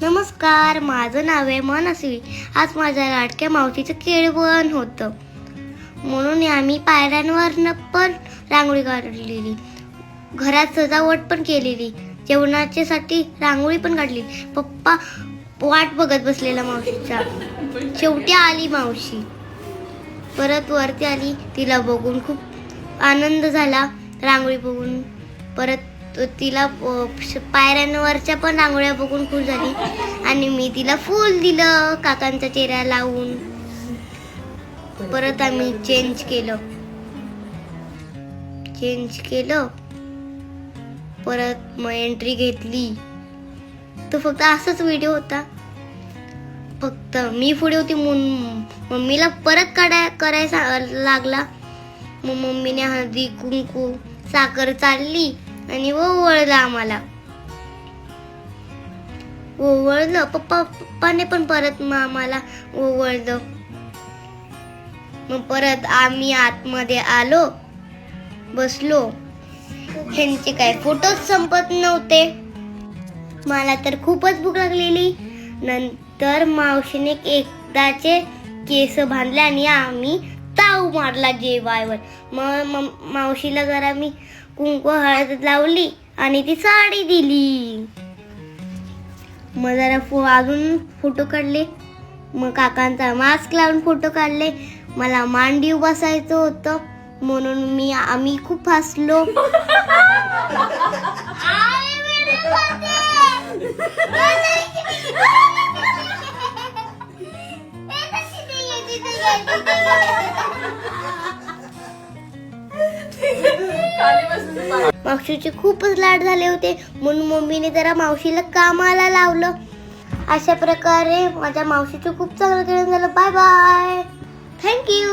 नमस्कार, माझं नाव आहे मनस्वी. आज माझ्या लाडक्या मावशीचं केळवण होतं, म्हणून आम्ही पायऱ्यांवरनं पण रांगोळी काढलेली, घरात सजावट पण केलेली, जेवणाच्यासाठी रांगोळी पण काढली. पप्पा वाट बघत बसलेला मावशीचा. शेवटी आली मावशी, परत वरती आली. तिला बघून खूप आनंद झाला, रांगोळी बघून. परत तिला पायऱ्यांवरच्या पण रांगोळ्या बघून खुश झाली आणि मी तिला फूल दिलं काकांच्या चेहऱ्याला लावून. परत आम्ही चेंज केलं. परत मग एंट्री घेतली. तो फक्त असाच व्हिडिओ होता, फक्त मी पुढे होती म्हणून मम्मीला परत करायचा लागला. मग मम्मीने हळदी कुंकू साखर चालली आणि ओवळलं आम्हाला. ओवळलं पप्पाने पण परत आम्हाला ओवळलं. मग परत आम्ही आतमध्ये आलो, बसलो. ह्यांचे काय फोटोच संपत नव्हते. मला तर खूपच भूक लागलेली. नंतर मावशीने एकदाचे केस बांधले आणि आम्ही ताव मारला जेवायवर. मग मावशीला जरा मी कुंकू हळद लावली आणि ती साडी दिली. मग जरा अजून फोटो काढले. मग काकांचा मास्क लावून फोटो काढले. मला मांडीव बसायचं होतं म्हणून आम्ही खूप हसलो. मावशीचे खूपच लाड झाले होते म्हणून मम्मीने जरा मावशीला कामाला लावलं. अशा प्रकारे माझ्या मावशीचं खूप चांगलं जेवण झालं. Bye bye, thank you.